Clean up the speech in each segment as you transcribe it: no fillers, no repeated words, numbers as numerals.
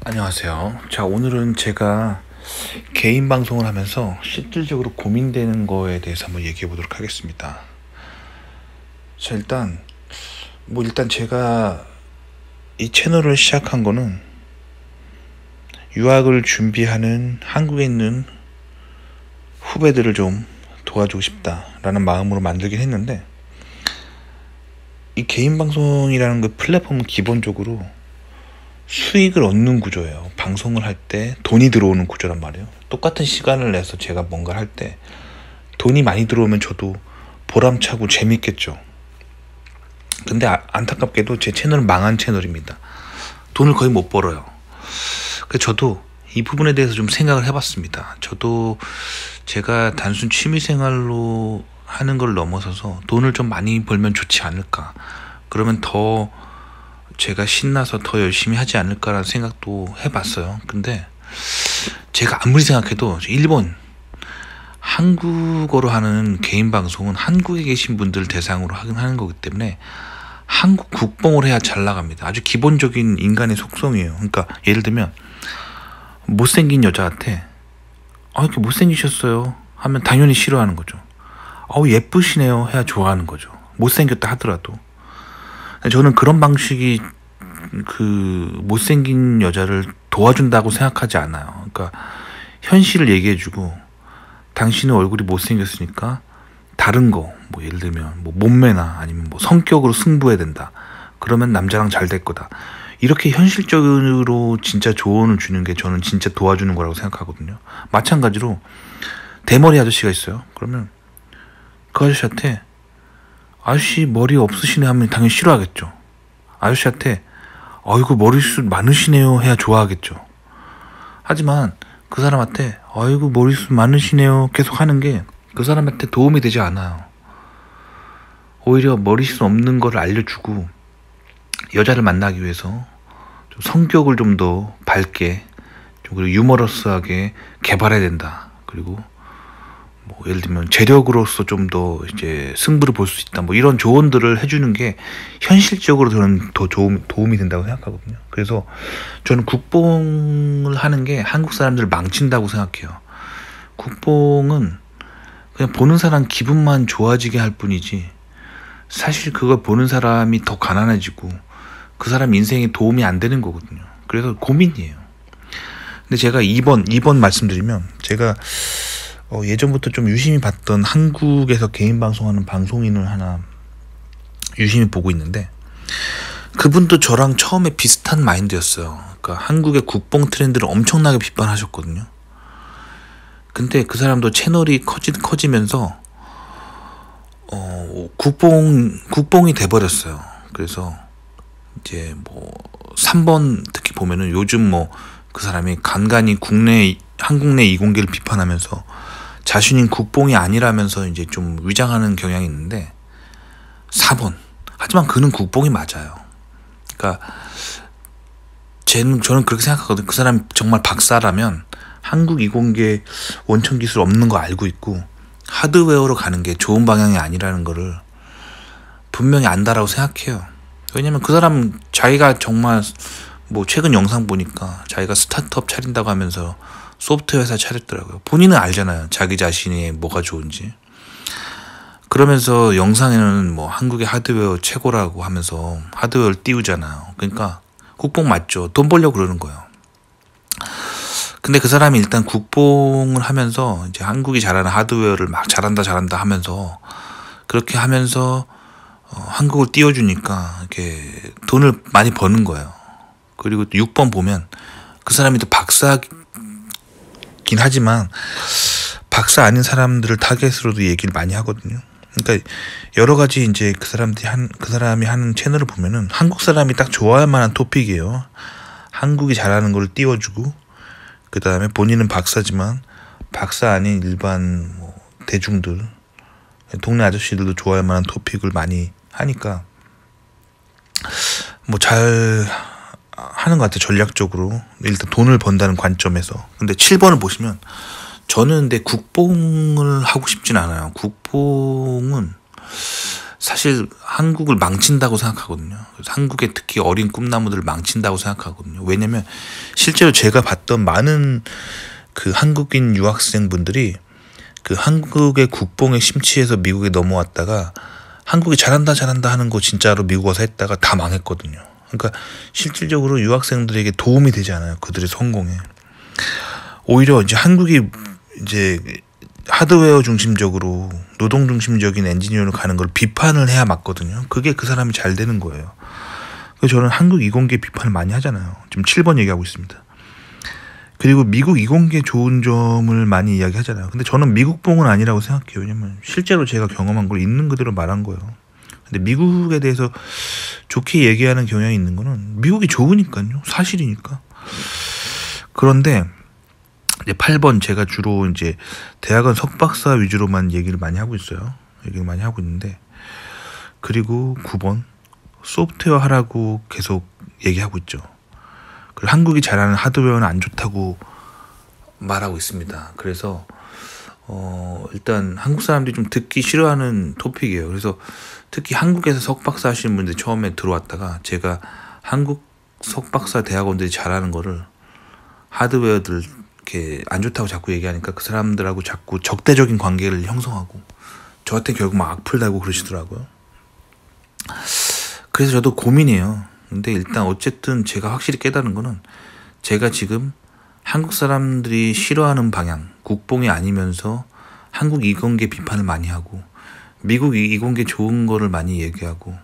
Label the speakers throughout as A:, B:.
A: 안녕하세요. 자, 오늘은 제가 개인 방송을 하면서 실질적으로 고민되는 거에 대해서 한번 얘기해 보도록 하겠습니다. 자, 일단 제가 이 채널을 시작한 거는 유학을 준비하는 한국에 있는 후배들을 좀 도와주고 싶다라는 마음으로 만들긴 했는데, 이 개인 방송이라는 그 플랫폼은 기본적으로 수익을 얻는 구조예요. 방송을 할 때 돈이 들어오는 구조란 말이에요. 똑같은 시간을 내서 제가 뭔가를 할 때 돈이 많이 들어오면 저도 보람차고 재밌겠죠. 근데 안타깝게도 제 채널은 망한 채널입니다. 돈을 거의 못 벌어요. 그래서 저도 이 부분에 대해서 좀 생각을 해봤습니다. 저도 제가 단순 취미생활로 하는 걸 넘어서서 돈을 좀 많이 벌면 좋지 않을까. 그러면 더 제가 신나서 더 열심히 하지 않을까라는 생각도 해봤어요. 근데 제가 아무리 생각해도 한국어로 하는 개인 방송은 한국에 계신 분들 대상으로 하는 거기 때문에 한국 국뽕을 해야 잘 나갑니다. 아주 기본적인 인간의 속성이에요. 그러니까 예를 들면 못생긴 여자한테 이렇게 못생기셨어요 하면 당연히 싫어하는 거죠. 예쁘시네요 해야 좋아하는 거죠. 못생겼다 하더라도. 저는 그런 방식이 못생긴 여자를 도와준다고 생각하지 않아요. 그러니까 현실을 얘기해주고, 당신의 얼굴이 못생겼으니까 다른 거, 예를 들면 몸매나 아니면 성격으로 승부해야 된다. 그러면 남자랑 잘 될 거다. 이렇게 현실적으로 진짜 조언을 주는 게 저는 진짜 도와주는 거라고 생각하거든요. 마찬가지로 대머리 아저씨가 있어요. 그러면 그 아저씨한테 아저씨 머리 없으시네 하면 당연히 싫어하겠죠. 아저씨한테 아이고 머리숱 많으시네요 해야 좋아하겠죠. 하지만 그 사람한테 아이고 머리숱 많으시네요 계속 하는 게 그 사람한테 도움이 되지 않아요. 오히려 머리숱 없는 걸 알려주고, 여자를 만나기 위해서 좀 성격을 좀 더 밝게, 그리고 유머러스하게 개발해야 된다. 그리고 예를 들면 재력으로서 좀 더 이제 승부를 볼 수 있다. 이런 조언들을 해주는 게 현실적으로 저는 더 도움이 된다고 생각하거든요. 그래서 저는 국뽕을 하는 게 한국 사람들을 망친다고 생각해요. 국뽕은 그냥 보는 사람 기분만 좋아지게 할 뿐이지, 사실 그걸 보는 사람이 더 가난해지고 그 사람 인생에 도움이 안 되는 거거든요. 그래서 고민이에요. 근데 제가 2번 말씀드리면, 제가 예전부터 좀 유심히 봤던 한국에서 개인 방송하는 방송인을 하나 유심히 보고 있는데, 그분도 저랑 처음에 비슷한 마인드였어요. 그러니까 한국의 국뽕 트렌드를 엄청나게 비판하셨거든요. 근데 그 사람도 채널이 커지면서 국뽕이 돼버렸어요. 그래서 이제 3번 특히 보면은 요즘 그 사람이 간간히 한국 내 이공계를 비판하면서 자신이 국뽕이 아니라면서 이제 좀 위장하는 경향이 있는데, 4번. 하지만 그는 국뽕이 맞아요. 그러니까 저는 그렇게 생각하거든요. 그 사람이 정말 박사라면 한국 이공계 원천 기술 없는 거 알고 있고 하드웨어로 가는 게 좋은 방향이 아니라는 거를 분명히 안다라고 생각해요. 왜냐면 그 사람 자기가 정말 최근 영상 보니까 자기가 스타트업 차린다고 하면서 소프트웨어 회사 차렸더라고요. 본인은 알잖아요. 자기 자신이 뭐가 좋은지. 그러면서 영상에는 한국의 하드웨어 최고라고 하면서 하드웨어를 띄우잖아요. 그러니까 국뽕 맞죠. 돈 벌려고 그러는 거예요. 근데 그 사람이 일단 국뽕을 하면서 이제 한국이 잘하는 하드웨어를 막 잘한다 하면서, 그렇게 하면서 한국을 띄워주니까 이렇게 돈을 많이 버는 거예요. 그리고 6번 보면 그 사람이 또 박사긴 하지만 박사 아닌 사람들을 타겟으로도 얘기를 많이 하거든요. 그러니까 여러 가지 이제 그 사람이 하는 채널을 보면은 한국 사람이 딱 좋아할 만한 토픽이에요. 한국이 잘하는 걸 띄워주고, 그 다음에 본인은 박사지만 박사 아닌 일반 대중들, 동네 아저씨들도 좋아할 만한 토픽을 많이 하니까 잘 하는 것 같아요. 전략적으로 일단 돈을 번다는 관점에서. 근데 7번을 보시면, 저는 근데 국뽕을 하고 싶진 않아요. 국뽕은 사실 한국을 망친다고 생각하거든요. 그래서 한국의 특히 어린 꿈나무들을 망친다고 생각하거든요. 왜냐면 실제로 제가 봤던 많은 그 한국인 유학생분들이 그 한국의 국뽕에 심취해서 미국에 넘어왔다가 한국이 잘한다 하는 거 진짜로 미국 와서 했다가 다 망했거든요. 그러니까 실질적으로 유학생들에게 도움이 되지 않아요. 그들의 성공에. 오히려 이제 한국이 이제 하드웨어 중심적으로 노동 중심적인 엔지니어로 가는 걸 비판을 해야 맞거든요. 그게 그 사람이 잘 되는 거예요. 그래서 저는 한국 이공계 비판을 많이 하잖아요. 지금 7번 얘기하고 있습니다. 그리고 미국 이공계 좋은 점을 많이 이야기하잖아요. 근데 저는 미국뽕은 아니라고 생각해요. 왜냐면 실제로 제가 경험한 걸 있는 그대로 말한 거예요. 근데 미국에 대해서 좋게 얘기하는 경향이 있는 거는 미국이 좋으니까요. 사실이니까. 그런데 이제 8번 제가 주로 이제 대학원 석박사 위주로만 얘기를 많이 하고 있어요. 얘기를 많이 하고 있는데, 그리고 9번 소프트웨어 하라고 계속 얘기하고 있죠. 그리고 한국이 잘하는 하드웨어는 안 좋다고 말하고 있습니다. 그래서 일단 한국 사람들이 좀 듣기 싫어하는 토픽이에요. 그래서 특히 한국에서 석박사 하시는 분들이 처음에 들어왔다가 제가 한국 석박사 대학원들이 잘하는 거를 하드웨어들 이렇게 안 좋다고 자꾸 얘기하니까 그 사람들하고 자꾸 적대적인 관계를 형성하고 저한테 결국 막 악플 달고 그러시더라고요. 그래서 저도 고민이에요. 근데 일단 어쨌든 제가 확실히 깨달은 거는 제가 지금 한국 사람들이 싫어하는 방향, 국뽕이 아니면서 한국 이공계 비판을 많이 하고 미국 이공계 좋은 거를 많이 얘기하고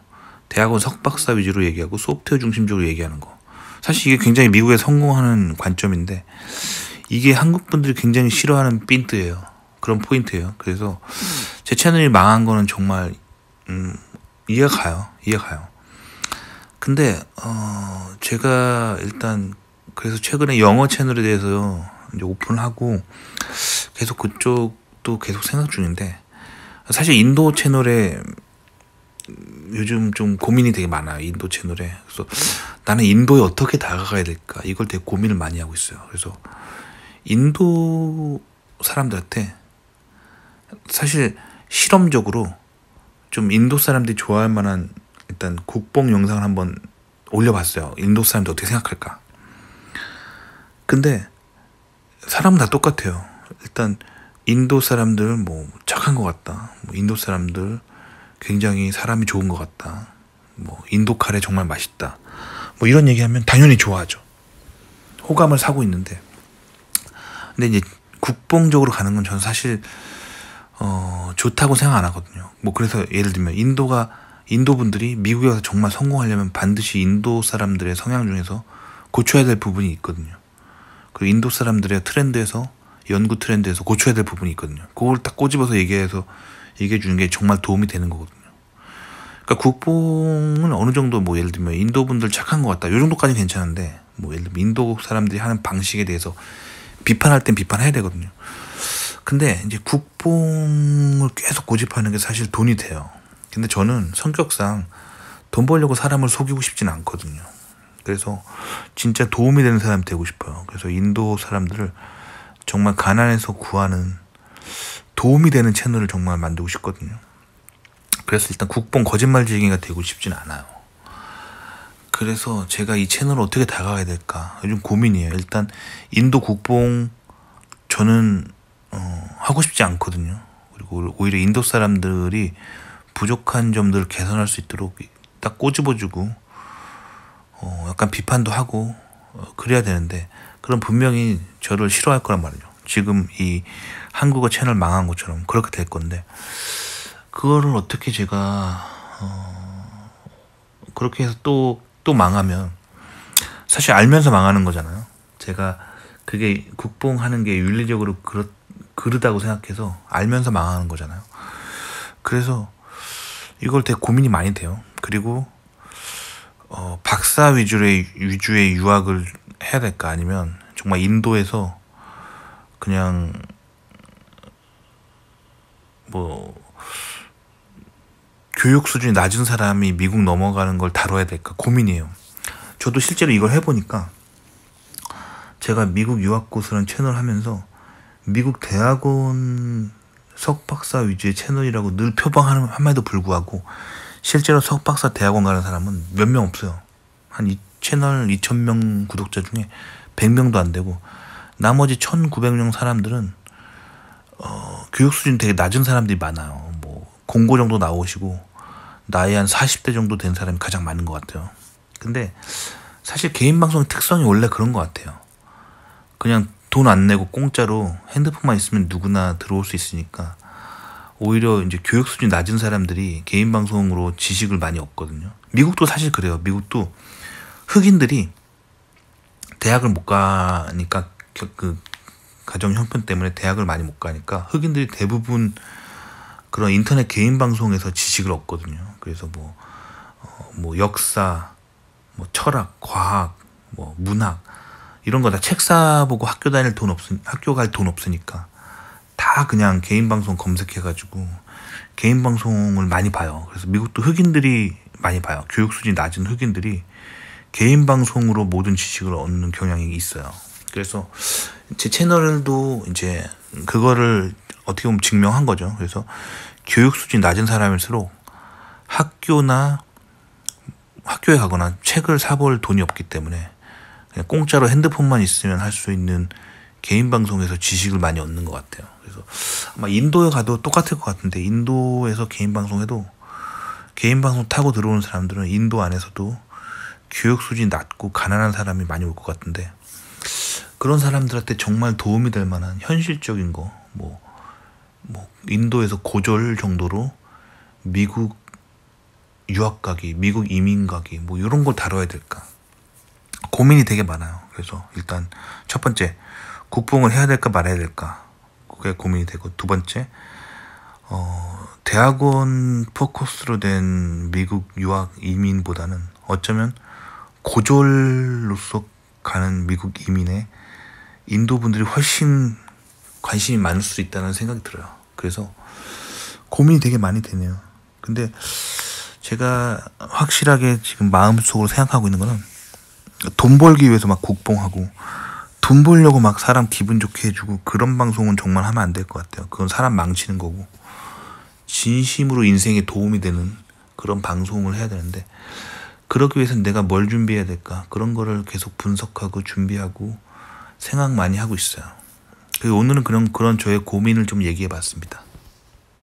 A: 대학원 석박사 위주로 얘기하고 소프트웨어 중심적으로 얘기하는 거, 사실 이게 굉장히 미국에 성공하는 관점인데 이게 한국 분들이 굉장히 싫어하는 핀트예요. 그런 포인트예요. 그래서 제 채널이 망한 거는 정말 이해가 가요. 근데 제가 일단 그래서 최근에 영어 채널에 대해서 이제 오픈하고 계속 그쪽도 계속 생각 중인데, 사실 인도 채널에 요즘 좀 고민이 되게 많아요. 인도 채널에. 그래서 나는 인도에 어떻게 다가가야 될까, 이걸 되게 고민을 많이 하고 있어요. 그래서 인도 사람들한테 사실 실험적으로 좀 인도 사람들이 좋아할 만한 일단 국뽕 영상을 한번 올려봤어요. 인도 사람들 어떻게 생각할까. 근데 사람은 다 똑같아요. 일단 인도 사람들 뭐 착한 것 같다, 뭐 인도 사람들 굉장히 사람이 좋은 것 같다, 뭐 인도 카레 정말 맛있다, 뭐 이런 얘기하면 당연히 좋아하죠. 호감을 사고 있는데, 근데 이제 국뽕적으로 가는 건 저는 사실 좋다고 생각 안 하거든요. 뭐 그래서 예를 들면 인도 분들이 미국에 와서 정말 성공하려면 반드시 인도 사람들의 성향 중에서 고쳐야 될 부분이 있거든요. 그리고 인도 사람들의 연구 트렌드에서 고쳐야 될 부분이 있거든요. 그걸 딱 꼬집어서 얘기해 주는 게 정말 도움이 되는 거거든요. 그러니까 국뽕은 어느 정도 뭐 예를 들면 인도 분들 착한 것 같다, 이 정도까지는 괜찮은데 뭐 예를 들면 인도 사람들이 하는 방식에 대해서 비판할 땐 비판해야 되거든요. 근데 이제 국뽕을 계속 고집하는 게 사실 돈이 돼요. 근데 저는 성격상 돈 벌려고 사람을 속이고 싶진 않거든요. 그래서 진짜 도움이 되는 사람이 되고 싶어요. 그래서 인도 사람들을 정말 가난해서 구하는 도움이 되는 채널을 정말 만들고 싶거든요. 그래서 일단 국뽕 거짓말쟁이가 되고 싶진 않아요. 그래서 제가 이 채널을 어떻게 다가가야 될까 요즘 고민이에요. 일단 인도 국뽕 저는 하고 싶지 않거든요. 그리고 오히려 인도 사람들이 부족한 점들을 개선할 수 있도록 딱 꼬집어주고 약간 비판도 하고 그래야 되는데, 그럼 분명히 저를 싫어할 거란 말이죠. 지금 이 한국어 채널 망한 것처럼 그렇게 될 건데, 그거를 어떻게 제가 그렇게 해서 또 망하면 사실 알면서 망하는 거잖아요. 제가 그게 국뽕하는 게 윤리적으로 그르다고 생각해서 알면서 망하는 거잖아요. 그래서 이걸 되게 고민이 많이 돼요. 그리고 박사 위주의 유학을 해야 될까, 아니면 정말 인도에서 그냥 뭐 교육 수준이 낮은 사람이 미국 넘어가는 걸 다뤄야 될까 고민이에요. 저도 실제로 이걸 해보니까 제가 미국 유학고스라는 채널 하면서 미국 대학원 석박사 위주의 채널이라고 늘 표방함에도 불구하고 실제로 석박사 대학원 가는 사람은 몇 명 없어요. 한 이 채널 2,000명 구독자 중에 100명도 안 되고, 나머지 1,900명 사람들은 교육 수준 되게 낮은 사람들이 많아요. 뭐 공고 정도 나오시고 나이 한 40대 정도 된 사람이 가장 많은 것 같아요. 근데 사실 개인 방송의 특성이 원래 그런 것 같아요. 그냥 돈 안 내고 공짜로 핸드폰만 있으면 누구나 들어올 수 있으니까 오히려 이제 교육 수준이 낮은 사람들이 개인 방송으로 지식을 많이 얻거든요. 미국도 사실 그래요. 미국도 흑인들이 대학을 못 가니까, 그 가정 형편 때문에 대학을 많이 못 가니까 흑인들이 대부분 그런 인터넷 개인 방송에서 지식을 얻거든요. 그래서 뭐 역사, 뭐 철학, 과학, 뭐 문학 이런 거 다 책 사보고 학교 갈 돈 없으니까 다 그냥 개인 방송 검색해가지고 개인 방송을 많이 봐요. 그래서 미국도 흑인들이 많이 봐요. 교육 수준이 낮은 흑인들이 개인 방송으로 모든 지식을 얻는 경향이 있어요. 그래서 제 채널도 이제 그거를 어떻게 보면 증명한 거죠. 그래서 교육 수준이 낮은 사람일수록 학교에 가거나 책을 사볼 돈이 없기 때문에 그냥 공짜로 핸드폰만 있으면 할 수 있는 개인 방송에서 지식을 많이 얻는 것 같아요. 그래서 아마 인도에 가도 똑같을 것 같은데, 인도에서 개인 방송에도 개인 방송 타고 들어오는 사람들은 인도 안에서도 교육 수준이 낮고 가난한 사람이 많이 올 것 같은데, 그런 사람들한테 정말 도움이 될 만한 현실적인 거, 뭐 인도에서 고졸 정도로 미국 유학 가기, 미국 이민 가기, 뭐 이런 걸 다뤄야 될까 고민이 되게 많아요. 그래서 일단 첫 번째, 국뽕을 해야 될까 말아야 될까, 그게 고민이 되고, 두 번째, 대학원 포커스로 된 미국 유학 이민보다는 어쩌면 고졸로서 가는 미국 이민에 인도 분들이 훨씬 관심이 많을 수 있다는 생각이 들어요. 그래서 고민이 되게 많이 되네요. 근데 제가 확실하게 지금 마음속으로 생각하고 있는 거는, 돈 벌기 위해서 막 국뽕하고 돈 벌려고 막 사람 기분 좋게 해주고 그런 방송은 정말 하면 안 될 것 같아요. 그건 사람 망치는 거고, 진심으로 인생에 도움이 되는 그런 방송을 해야 되는데, 그러기 위해서는 내가 뭘 준비해야 될까, 그런 거를 계속 분석하고 준비하고 생각 많이 하고 있어요. 오늘은 그런 저의 고민을 좀 얘기해 봤습니다.